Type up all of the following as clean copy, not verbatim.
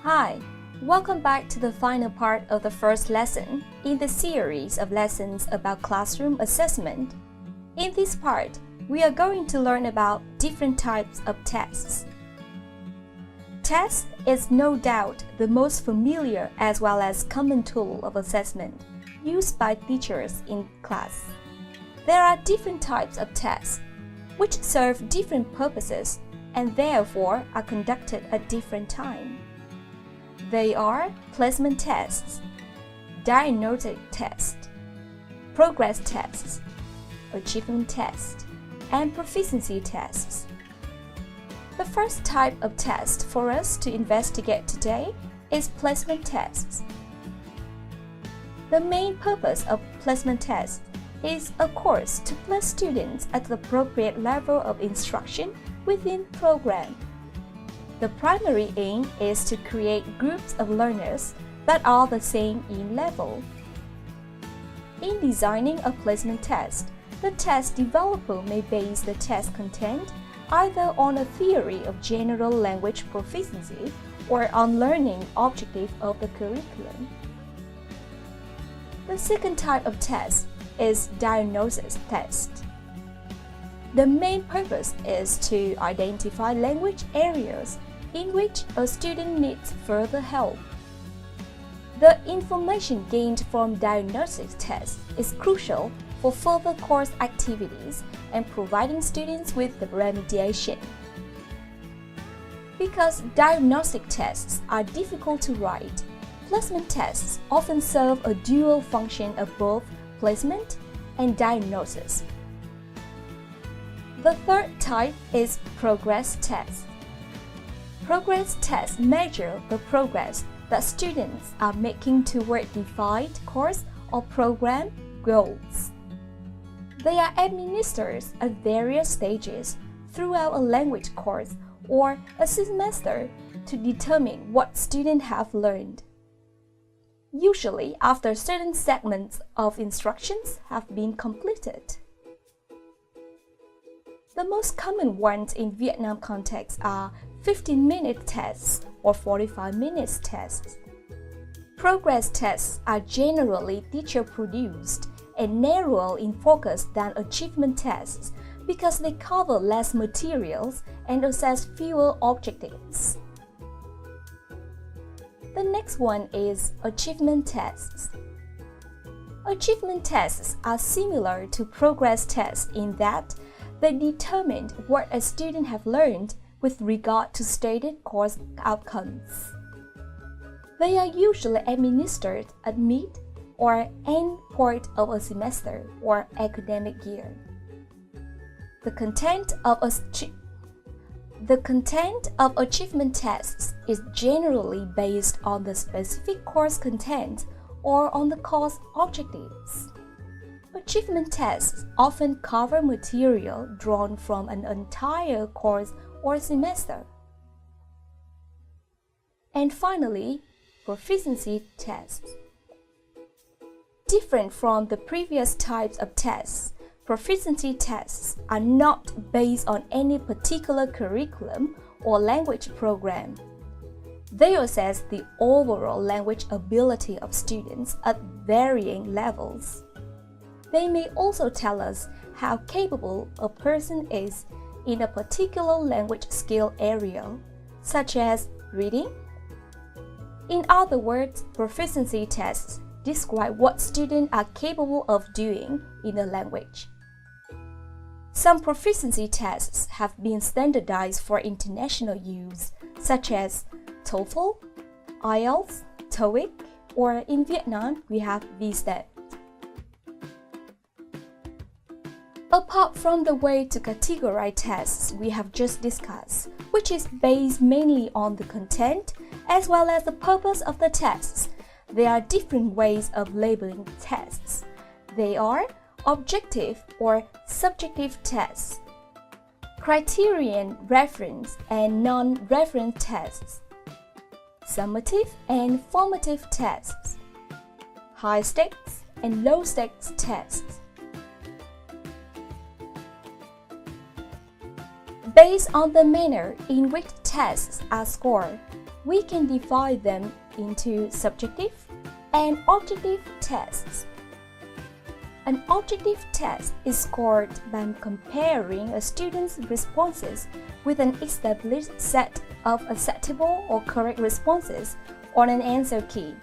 Hi, welcome back to the final part of the first lesson in the series of lessons about classroom assessment. In this part, we are going to learn about different types of tests. Test is no doubt the most familiar as well as common tool of assessment used by teachers in class. There are different types of tests which serve different purposes and therefore are conducted at different times. They are placement tests, diagnostic tests, progress tests, achievement tests, and proficiency tests. The first type of test for us to investigate today is placement tests. The main purpose of placement tests is, of course, to place students at the appropriate level of instruction within the program. The primary aim is to create groups of learners that are the same in level. In designing a placement test, the test developer may base the test content either on a theory of general language proficiency or on learning objective of the curriculum. The second type of test is diagnosis test. The main purpose is to identify language areas in which a student needs further help. The information gained from diagnostic tests is crucial for further course activities and providing students with the remediation. Because diagnostic tests are difficult to write, placement tests often serve a dual function of both placement and diagnosis. The third type is progress tests. Progress tests measure the progress that students are making toward defined course or program goals. They are administered at various stages throughout a language course or a semester to determine what students have learned. Usually after certain segments of instructions have been completed. The most common ones in Vietnam context are 15-minute tests or 45-minute tests. Progress tests are generally teacher-produced and narrower in focus than achievement tests because they cover less materials and assess fewer objectives. The next one is achievement tests. Achievement tests are similar to progress tests in that they determine what a student have learned with regard to stated course outcomes. They are usually administered at mid or end point of a semester or academic year. The content of achievement tests is generally based on the specific course content or on the course objectives. Achievement tests often cover material drawn from an entire course or semester. And finally, proficiency tests. Different from the previous types of tests, proficiency tests are not based on any particular curriculum or language program. They assess the overall language ability of students at varying levels. They may also tell us how capable a person is in a particular language skill area, such as reading. In other words, proficiency tests describe what students are capable of doing in a language. Some proficiency tests have been standardized for international use, such as TOEFL, IELTS, TOEIC, or in Vietnam, we have VSTEP. Apart from the way to categorize tests we have just discussed, which is based mainly on the content as well as the purpose of the tests, there are different ways of labeling tests. They are objective or subjective tests, criterion reference and non-reference tests, summative and formative tests, high stakes and low stakes tests. Based on the manner in which tests are scored, we can divide them into subjective and objective tests. An objective test is scored by comparing a student's responses with an established set of acceptable or correct responses on an answer key.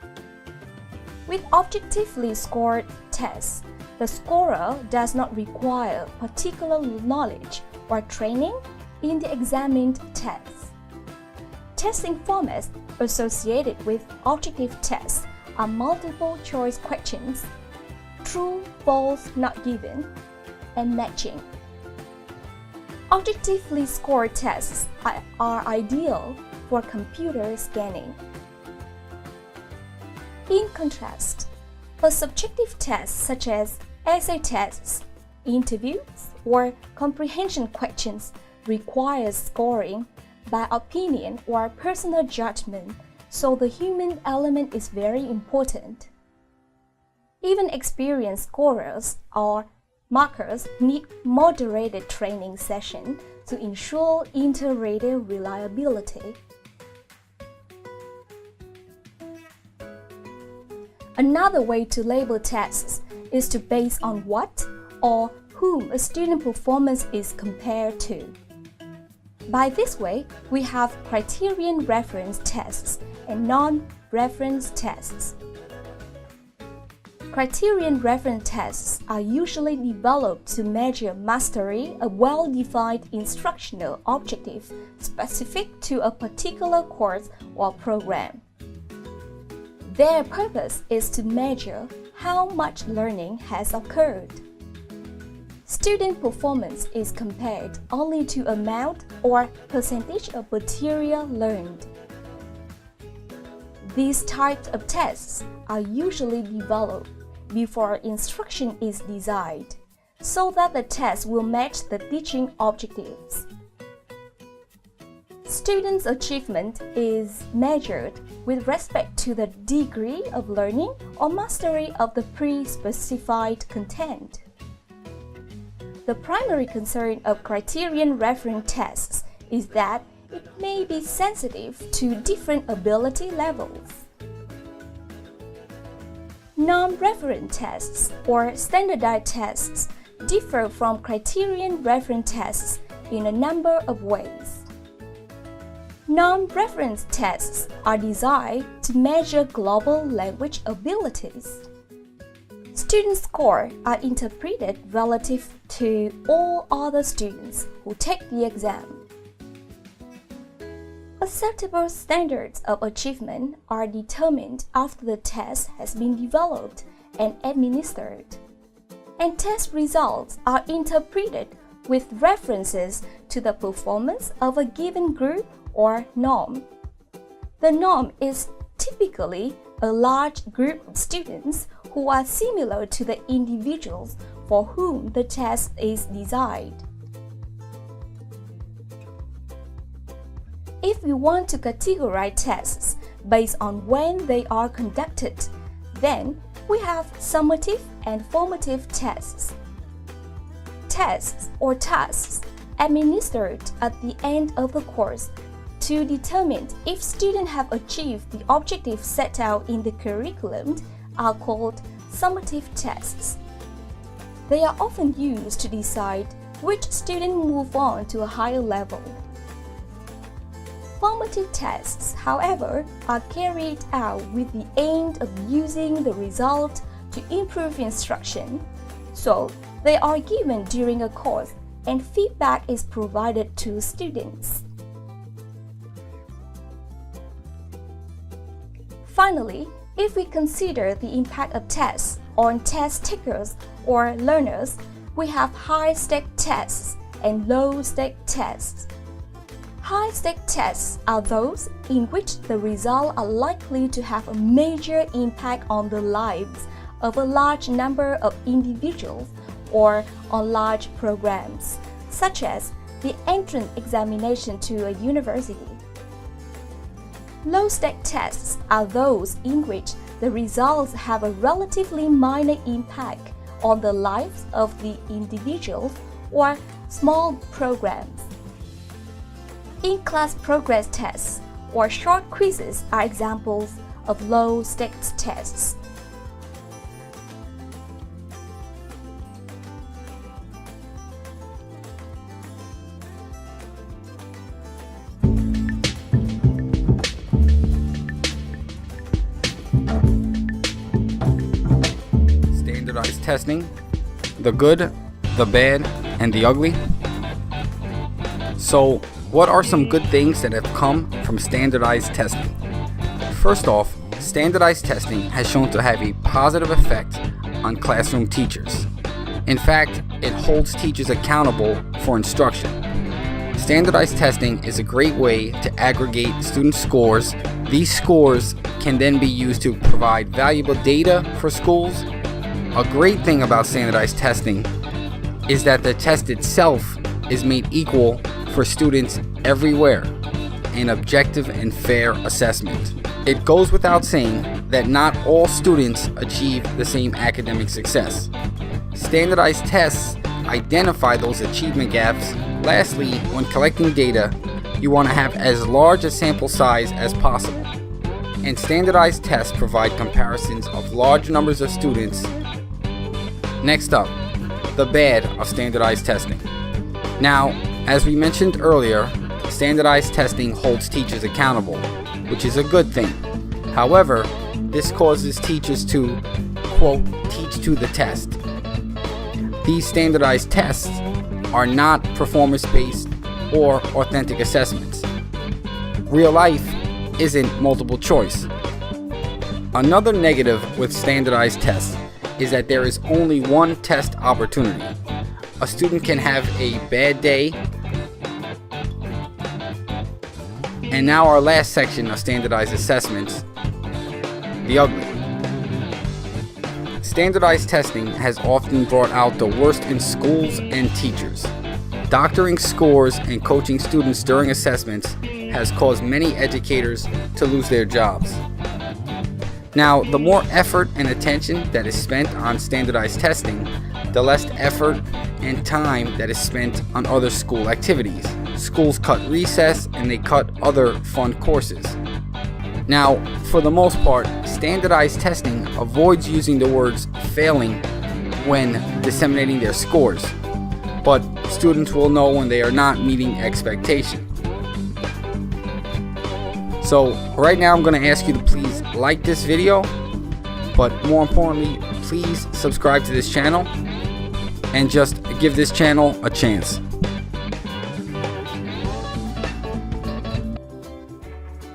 With objectively scored tests, the scorer does not require particular knowledge or training in the examined tests. Testing formats associated with objective tests are multiple choice questions, true, false, not given, and matching. Objectively scored tests are ideal for computer scanning. In contrast, a subjective test such as essay tests, interviews, or comprehension questions requires scoring by opinion or personal judgment, so the human element is very important. Even experienced scorers or markers need moderated training sessions to ensure inter-rater reliability. Another way to label tests is to base on what or whom a student performance is compared to. By this way, we have criterion reference tests and non-reference tests. Criterion reference tests are usually developed to measure mastery of well-defined instructional objectives specific to a particular course or program. Their purpose is to measure how much learning has occurred. Student performance is compared only to amount or percentage of material learned. These types of tests are usually developed before instruction is designed, so that the test will match the teaching objectives. Students' achievement is measured with respect to the degree of learning or mastery of the pre-specified content. The primary concern of criterion reference tests is that it may be sensitive to different ability levels. Non-reference tests or standardized tests differ from criterion reference tests in a number of ways. Non-reference tests are designed to measure global language abilities. Student scores are interpreted relative to all other students who take the exam. Acceptable standards of achievement are determined after the test has been developed and administered, and test results are interpreted with references to the performance of a given group or norm. The norm is typically a large group of students who are similar to the individuals for whom the test is designed. If we want to categorize tests based on when they are conducted, then we have summative and formative tests. Tests or tasks administered at the end of the course to determine if students have achieved the objectives set out in the curriculum are called summative tests. They are often used to decide which students move on to a higher level. Formative tests, however, are carried out with the aim of using the result to improve instruction, so they are given during a course and feedback is provided to students. Finally, if we consider the impact of tests on test takers or learners, we have high-stake tests and low-stake tests. High-stake tests are those in which the results are likely to have a major impact on the lives of a large number of individuals or on large programs, such as the entrance examination to a university. Low-stake tests are those in which the results have a relatively minor impact on the lives of the individuals or small programs. In-class progress tests or short quizzes are examples of low-stakes tests. Standardized testing, the good, the bad, and the ugly. So, what are some good things that have come from standardized testing? First off, standardized testing has shown to have a positive effect on classroom teachers. In fact, it holds teachers accountable for instruction. Standardized testing is a great way to aggregate student scores. These scores can then be used to provide valuable data for schools. A great thing about standardized testing is that the test itself is made equal for students everywhere, an objective and fair assessment. It goes without saying that not all students achieve the same academic success. Standardized tests identify those achievement gaps. Lastly, when collecting data, you want to have as large a sample size as possible. And standardized tests provide comparisons of large numbers of students. Next up, the bad of standardized testing. Now, as we mentioned earlier, standardized testing holds teachers accountable, which is a good thing. However, this causes teachers to, quote, teach to the test. These standardized tests are not performance-based or authentic assessments. Real life isn't multiple choice. Another negative with standardized tests is that there is only one test opportunity. A student can have a bad day. And now our last section of standardized assessments, the ugly. Standardized testing has often brought out the worst in schools and teachers. Doctoring scores and coaching students during assessments has caused many educators to lose their jobs. Now, the more effort and attention that is spent on standardized testing, the less effort and time that is spent on other school activities. Schools cut recess and they cut other fun courses. Now, for the most part, standardized testing avoids using the words failing when disseminating their scores, but students will know when they are not meeting expectation. So right now I'm going to ask you to please like this video, but more importantly, please subscribe to this channel and just give this channel a chance.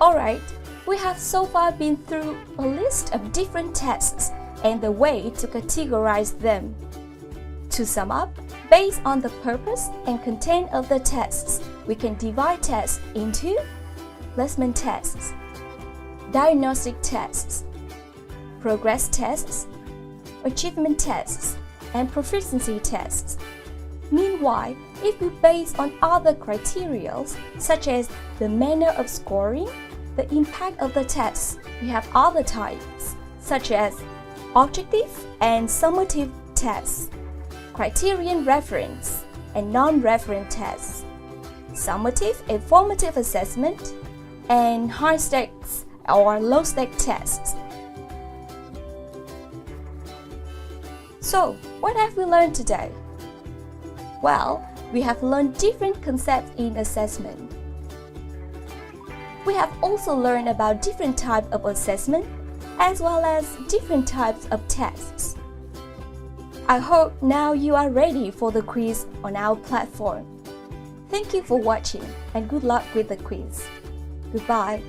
Alright, we have so far been through a list of different tests and the way to categorize them. To sum up, based on the purpose and content of the tests, we can divide tests into placement tests, diagnostic tests, progress tests, achievement tests, and proficiency tests. Meanwhile, if we base on other criteria such as the manner of scoring, the impact of the tests, we have other types such as objective and summative tests, criterion reference and non-reference tests, summative and formative assessment, and high-stakes or low-stakes tests. So, what have we learned today? Well, we have learned different concepts in assessment. We have also learned about different types of assessment as well as different types of tests. I hope now you are ready for the quiz on our platform. Thank you for watching and good luck with the quiz. Goodbye.